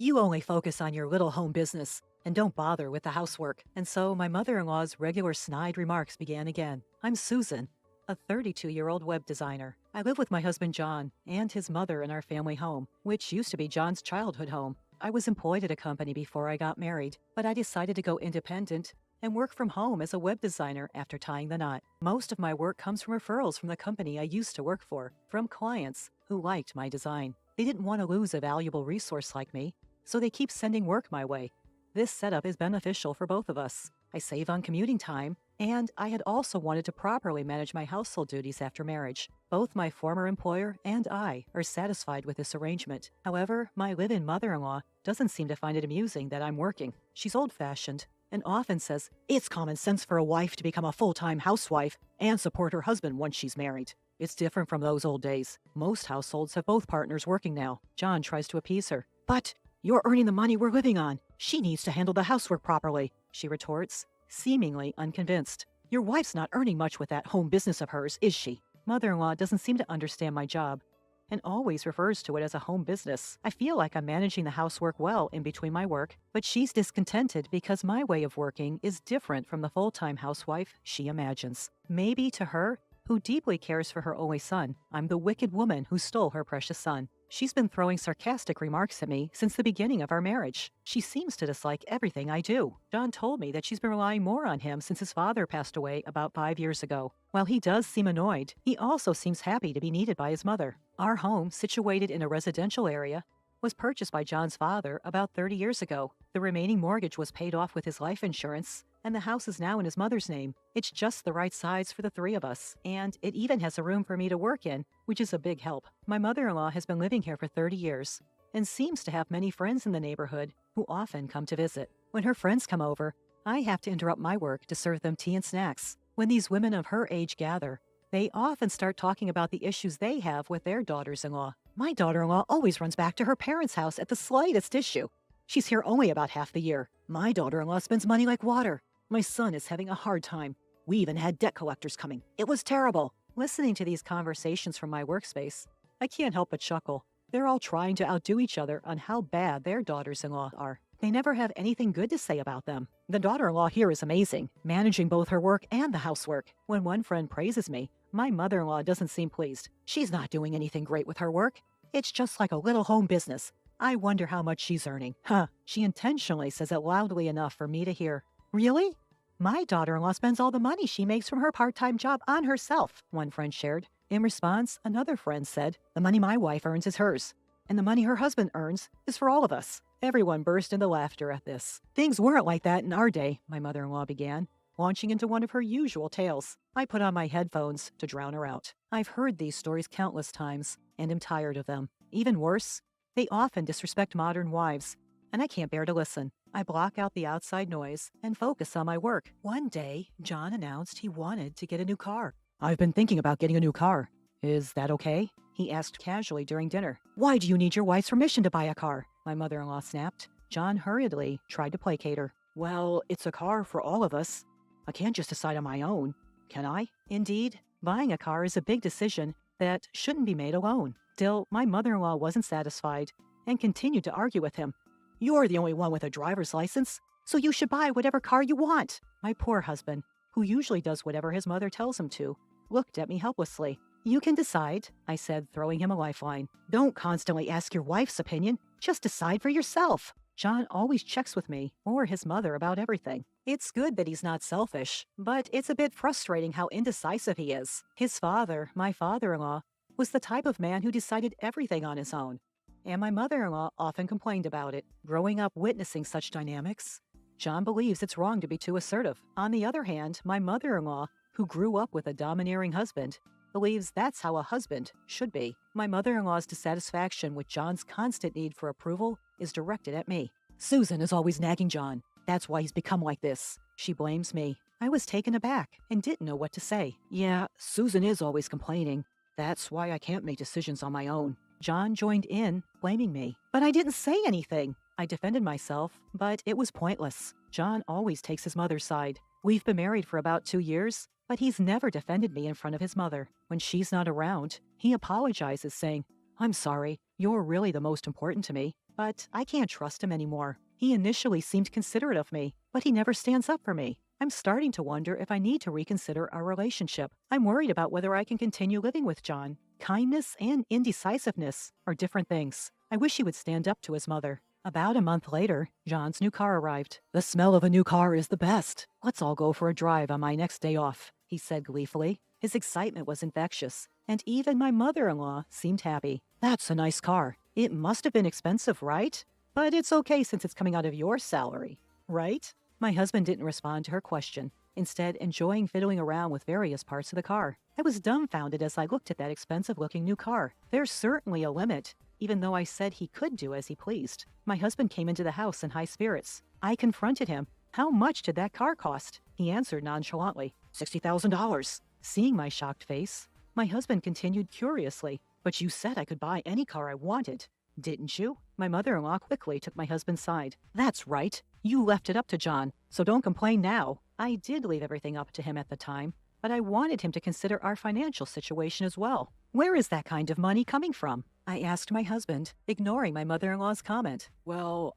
You only focus on your little home business and don't bother with the housework. And so my mother-in-law's regular snide remarks began again. I'm Susan, a 32-year-old web designer. I live with my husband John and his mother in our family home, which used to be John's childhood home. I was employed at a company before I got married, but I decided to go independent and work from home as a web designer after tying the knot. Most of my work comes from referrals from the company I used to work for, from clients who liked my design. They didn't want to lose a valuable resource like me, so they keep sending work my way. This setup is beneficial for both of us. I save on commuting time, and I had also wanted to properly manage my household duties after marriage. Both my former employer and I are satisfied with this arrangement. However, my live-in mother-in-law doesn't seem to find it amusing that I'm working. She's old-fashioned and often says, "It's common sense for a wife to become a full-time housewife and support her husband once she's married." It's different from those old days. Most households have both partners working now. John tries to appease her. "But you're earning the money we're living on. She needs to handle the housework properly," she retorts, seemingly unconvinced. "Your wife's not earning much with that home business of hers, is she?" Mother-in-law doesn't seem to understand my job and always refers to it as a home business. I feel like I'm managing the housework well in between my work, but she's discontented because my way of working is different from the full-time housewife she imagines. Maybe to her, who deeply cares for her only son, I'm the wicked woman who stole her precious son. She's been throwing sarcastic remarks at me since the beginning of our marriage. She seems to dislike everything I do. John told me that she's been relying more on him since his father passed away about 5 years ago. While he does seem annoyed, he also seems happy to be needed by his mother. Our home, situated in a residential area, was purchased by John's father about 30 years ago. The remaining mortgage was paid off with his life insurance, and the house is now in his mother's name. It's just the right size for the three of us, and it even has a room for me to work in, which is a big help. My mother-in-law has been living here for 30 years and seems to have many friends in the neighborhood who often come to visit. When her friends come over, I have to interrupt my work to serve them tea and snacks. When these women of her age gather, they often start talking about the issues they have with their daughters-in-law. My daughter-in-law always runs back to her parents' house at the slightest issue. She's here only about half the year. My daughter-in-law spends money like water. My son is having a hard time. We even had debt collectors coming. It was terrible. Listening to these conversations from my workspace, I can't help but chuckle. They're all trying to outdo each other on how bad their daughters-in-law are. They never have anything good to say about them. The daughter-in-law here is amazing, managing both her work and the housework. When one friend praises me, my mother-in-law doesn't seem pleased. She's not doing anything great with her work. It's just like a little home business. I wonder how much she's earning. Huh. She intentionally says it loudly enough for me to hear. "Really? My daughter-in-law spends all the money she makes from her part-time job on herself," one friend shared. In response, another friend said, "The money my wife earns is hers, and the money her husband earns is for all of us." Everyone burst into laughter at this. "Things weren't like that in our day," my mother-in-law began, launching into one of her usual tales. I put on my headphones to drown her out. I've heard these stories countless times, and am tired of them. Even worse, they often disrespect modern wives, and I can't bear to listen. I block out the outside noise and focus on my work. One day, John announced he wanted to get a new car. "I've been thinking about getting a new car. Is that okay?" he asked casually during dinner. "Why do you need your wife's permission to buy a car?" my mother-in-law snapped. John hurriedly tried to placate her. "Well, it's a car for all of us. I can't just decide on my own, can I?" Indeed, buying a car is a big decision that shouldn't be made alone. Still, my mother-in-law wasn't satisfied and continued to argue with him. "You're the only one with a driver's license, so you should buy whatever car you want." My poor husband, who usually does whatever his mother tells him to, looked at me helplessly. "You can decide," I said, throwing him a lifeline. "Don't constantly ask your wife's opinion. Just decide for yourself." John always checks with me or his mother about everything. It's good that he's not selfish, but it's a bit frustrating how indecisive he is. His father, my father-in-law, was the type of man who decided everything on his own, and my mother-in-law often complained about it. Growing up witnessing such dynamics, John believes it's wrong to be too assertive. On the other hand, my mother-in-law, who grew up with a domineering husband, believes that's how a husband should be. My mother-in-law's dissatisfaction with John's constant need for approval is directed at me. "Susan is always nagging John. That's why he's become like this." She blames me. I was taken aback and didn't know what to say. "Yeah, Susan is always complaining. That's why I can't make decisions on my own." John joined in, blaming me. "But I didn't say anything." I defended myself, but it was pointless. John always takes his mother's side. We've been married for about 2 years, but he's never defended me in front of his mother. When she's not around, he apologizes, saying, "I'm sorry, you're really the most important to me, but I can't trust him anymore. He initially seemed considerate of me, but he never stands up for me. I'm starting to wonder if I need to reconsider our relationship. I'm worried about whether I can continue living with John. Kindness and indecisiveness are different things. I wish he would stand up to his mother. About a month later, John's new car arrived. "The smell of a new car is the best. Let's all go for a drive on my next day off," he said gleefully. His excitement was infectious, and even my mother-in-law seemed happy. "That's a nice car. It must have been expensive, right? But it's okay since it's coming out of your salary, right?" My husband didn't respond to her question, instead enjoying fiddling around with various parts of the car. I was dumbfounded as I looked at that expensive-looking new car. There's certainly a limit, even though I said he could do as he pleased. My husband came into the house in high spirits. I confronted him. "How much did that car cost?" He answered nonchalantly, $60,000. Seeing my shocked face, my husband continued curiously, "But you said I could buy any car I wanted, didn't you?" My mother-in-law quickly took my husband's side. "That's right. You left it up to John, so don't complain now." I did leave everything up to him at the time, but I wanted him to consider our financial situation as well. "Where is that kind of money coming from?" I asked my husband, ignoring my mother-in-law's comment. "Well,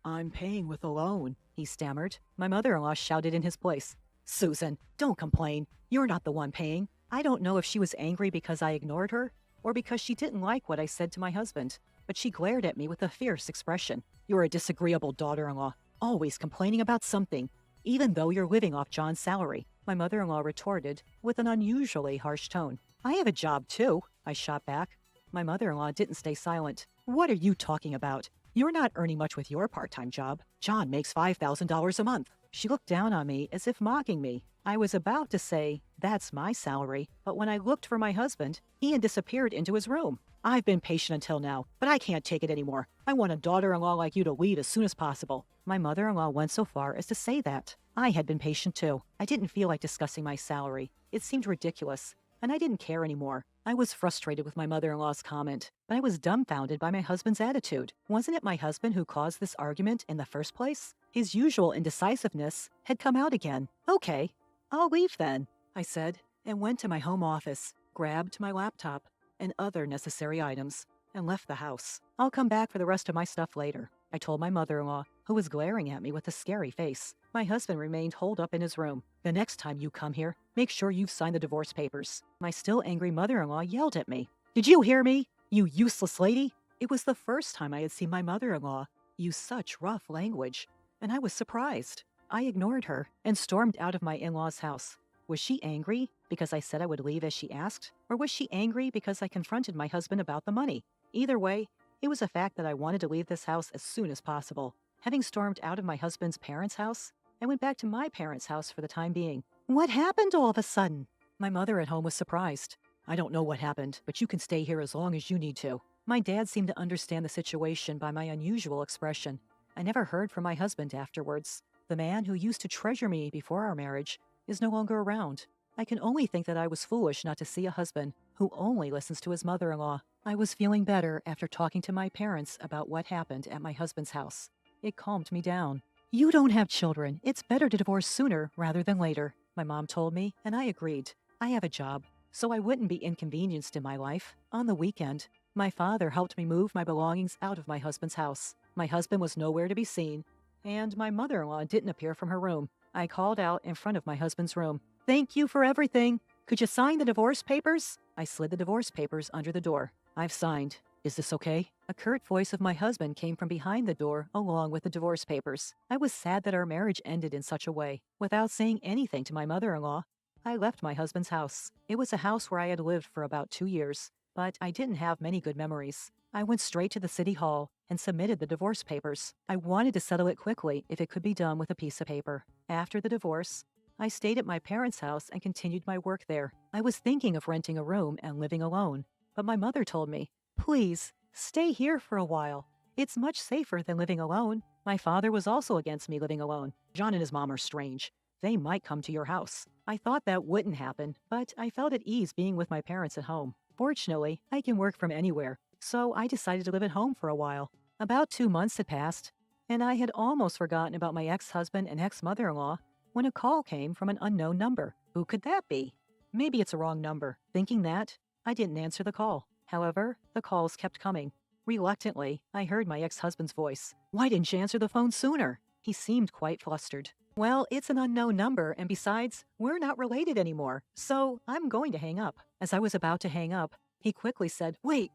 I'm paying with a loan," he stammered. My mother-in-law shouted in his place, "Susan, don't complain. You're not the one paying." I don't know if she was angry because I ignored her or because she didn't like what I said to my husband, but she glared at me with a fierce expression. "You're a disagreeable daughter-in-law, always complaining about something, even though you're living off John's salary," my mother-in-law retorted with an unusually harsh tone. "I have a job, too," I shot back. My mother-in-law didn't stay silent. "What are you talking about? You're not earning much with your part-time job. John makes $5,000 a month." She looked down on me as if mocking me. I was about to say, "That's my salary," but when I looked for my husband, he had disappeared into his room. "I've been patient until now, but I can't take it anymore. I want a daughter-in-law like you to leave as soon as possible." My mother-in-law went so far as to say that. I had been patient too. I didn't feel like discussing my salary. It seemed ridiculous, and I didn't care anymore. I was frustrated with my mother-in-law's comment, but I was dumbfounded by my husband's attitude. Wasn't it my husband who caused this argument in the first place? His usual indecisiveness had come out again. "Okay, I'll leave then," I said, and went to my home office, grabbed my laptop and other necessary items, and left the house. "I'll come back for the rest of my stuff later," I told my mother-in-law, who was glaring at me with a scary face. My husband remained holed up in his room. "The next time you come here, make sure you've signed the divorce papers." My still angry mother-in-law yelled at me. "Did you hear me, you useless lady?" It was the first time I had seen my mother-in-law use such rough language, and I was surprised. I ignored her and stormed out of my in-law's house. Was she angry because I said I would leave as she asked? Or was she angry because I confronted my husband about the money? Either way, it was a fact that I wanted to leave this house as soon as possible. Having stormed out of my husband's parents' house, I went back to my parents' house for the time being. "What happened all of a sudden?" My mother at home was surprised. "I don't know what happened, but you can stay here as long as you need to." My dad seemed to understand the situation by my unusual expression. I never heard from my husband afterwards. The man who used to treasure me before our marriage is no longer around. I can only think that I was foolish not to see a husband who only listens to his mother-in-law. I was feeling better after talking to my parents about what happened at my husband's house. It calmed me down. "You don't have children. It's better to divorce sooner rather than later," my mom told me, and I agreed. I have a job, so I wouldn't be inconvenienced in my life. On the weekend, my father helped me move my belongings out of my husband's house. My husband was nowhere to be seen, and my mother-in-law didn't appear from her room. I called out in front of my husband's room. "Thank you for everything. Could you sign the divorce papers?" I slid the divorce papers under the door. "I've signed. Is this okay?" A curt voice of my husband came from behind the door along with the divorce papers. I was sad that our marriage ended in such a way. Without saying anything to my mother-in-law, I left my husband's house. It was a house where I had lived for about 2 years, but I didn't have many good memories. I went straight to the city hall and submitted the divorce papers. I wanted to settle it quickly if it could be done with a piece of paper. After the divorce, I stayed at my parents' house and continued my work there. I was thinking of renting a room and living alone, but my mother told me, "Please, stay here for a while. It's much safer than living alone." My father was also against me living alone. "John and his mom are strange. They might come to your house." I thought that wouldn't happen, but I felt at ease being with my parents at home. Fortunately, I can work from anywhere, so I decided to live at home for a while. About 2 months had passed, and I had almost forgotten about my ex-husband and ex-mother-in-law when a call came from an unknown number. Who could that be? Maybe it's a wrong number. Thinking that, I didn't answer the call. However, the calls kept coming. Reluctantly, I heard my ex-husband's voice. Why didn't you answer the phone sooner? He seemed quite flustered. Well, it's an unknown number, and besides, we're not related anymore, so I'm going to hang up. As I was about to hang up, he quickly said, Wait!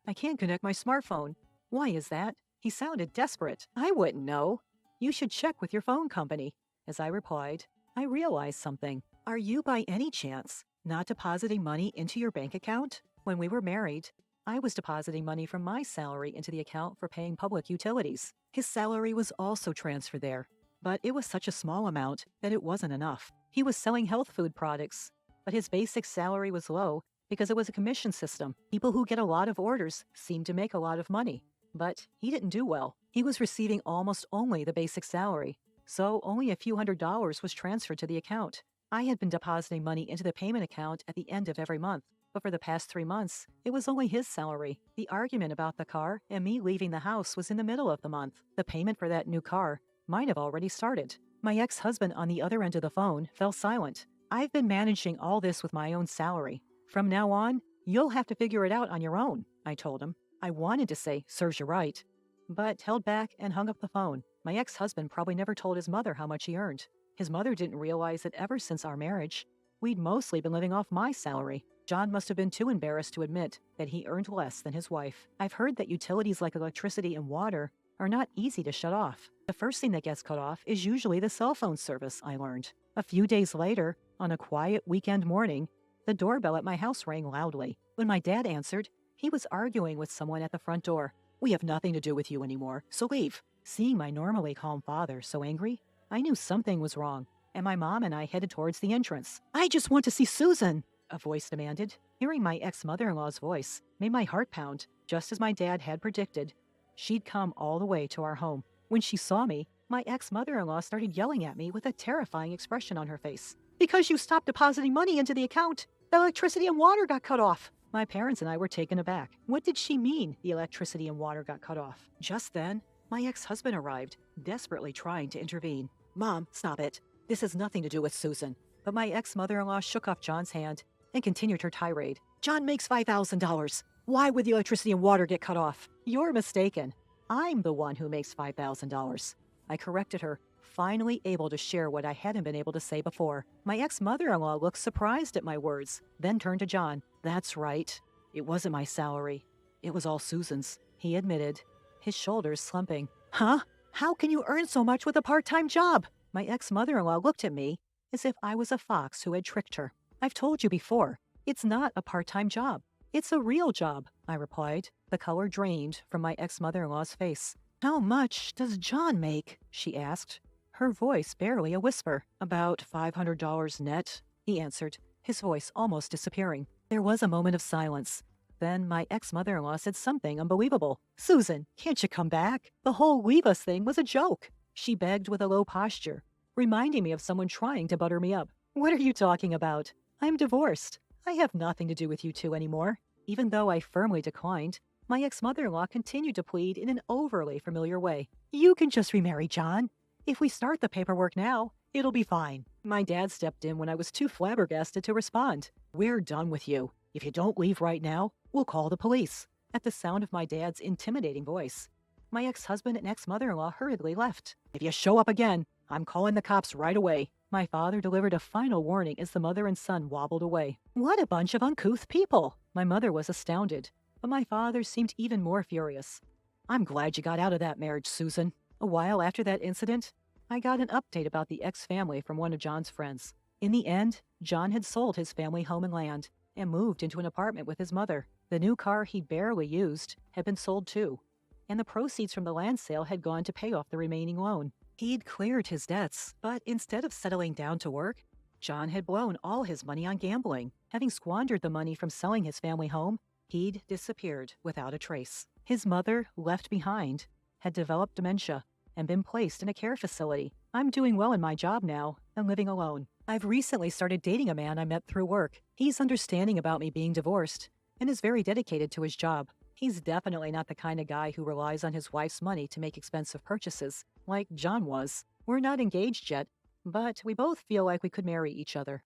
I can't connect my smartphone. Why is that? He sounded desperate. I wouldn't know. You should check with your phone company. As I replied, I realized something. Are you by any chance not depositing money into your bank account? When we were married, I was depositing money from my salary into the account for paying public utilities. His salary was also transferred there, but it was such a small amount that it wasn't enough. He was selling health food products, but his basic salary was low because it was a commission system. People who get a lot of orders seem to make a lot of money, but he didn't do well. He was receiving almost only the basic salary, so only a few $100s was transferred to the account. I had been depositing money into the payment account at the end of every month, but for the past 3 months, it was only his salary. The argument about the car and me leaving the house was in the middle of the month. The payment for that new car might have already started. My ex-husband on the other end of the phone fell silent. I've been managing all this with my own salary. From now on, you'll have to figure it out on your own, I told him. I wanted to say, serves you right, but held back and hung up the phone. My ex-husband probably never told his mother how much he earned. His mother didn't realize that ever since our marriage, we'd mostly been living off my salary. John must have been too embarrassed to admit that he earned less than his wife. I've heard that utilities like electricity and water are not easy to shut off. The first thing that gets cut off is usually the cell phone service, I learned. A few days later, on a quiet weekend morning, the doorbell at my house rang loudly. When my dad answered, he was arguing with someone at the front door. We have nothing to do with you anymore, so leave. Seeing my normally calm father so angry, I knew something was wrong, and my mom and I headed towards the entrance. I just want to see Susan, a voice demanded. Hearing my ex-mother-in-law's voice made my heart pound, just as my dad had predicted. She'd come all the way to our home. When she saw me, my ex-mother-in-law started yelling at me with a terrifying expression on her face. Because you stopped depositing money into the account, the electricity and water got cut off. My parents and I were taken aback. What did she mean the electricity and water got cut off? Just then, my ex-husband arrived, desperately trying to intervene. Mom, stop it. This has nothing to do with Susan. But my ex-mother-in-law shook off John's hand and continued her tirade. John makes $5,000. Why would the electricity and water get cut off? You're mistaken. I'm the one who makes $5,000. I corrected her, finally able to share what I hadn't been able to say before. My ex-mother-in-law looked surprised at my words, then turned to John. That's right. It wasn't my salary. It was all Susan's, he admitted, his shoulders slumping. Huh? How can you earn so much with a part-time job? My ex-mother-in-law looked at me as if I was a fox who had tricked her. I've told you before, it's not a part-time job. It's a real job, I replied. The color drained from my ex-mother-in-law's face. How much does John make? She asked, her voice barely a whisper. About $500 net, he answered, his voice almost disappearing. There was a moment of silence. Then my ex-mother-in-law said something unbelievable. Susan, can't you come back? The whole leave us thing was a joke. She begged with a low posture, reminding me of someone trying to butter me up. What are you talking about? I'm divorced. I have nothing to do with you two anymore. Even though I firmly declined, my ex-mother-in-law continued to plead in an overly familiar way. You can just remarry John. If we start the paperwork now, it'll be fine. My dad stepped in when I was too flabbergasted to respond. We're done with you. If you don't leave right now, we'll call the police. At the sound of my dad's intimidating voice, my ex-husband and ex-mother-in-law hurriedly left. If you show up again, I'm calling the cops right away. My father delivered a final warning as the mother and son wobbled away. What a bunch of uncouth people! My mother was astounded, but my father seemed even more furious. I'm glad you got out of that marriage, Susan. A while after that incident, I got an update about the ex-family from one of John's friends. In the end, John had sold his family home and land and moved into an apartment with his mother. The new car he'd barely used had been sold too, and the proceeds from the land sale had gone to pay off the remaining loan. He'd cleared his debts, but instead of settling down to work, John had blown all his money on gambling. Having squandered the money from selling his family home, he'd disappeared without a trace. His mother, left behind, had developed dementia and been placed in a care facility. I'm doing well in my job now and living alone. I've recently started dating a man I met through work. He's understanding about me being divorced and is very dedicated to his job. He's definitely not the kind of guy who relies on his wife's money to make expensive purchases, like John was. We're not engaged yet, but we both feel like we could marry each other.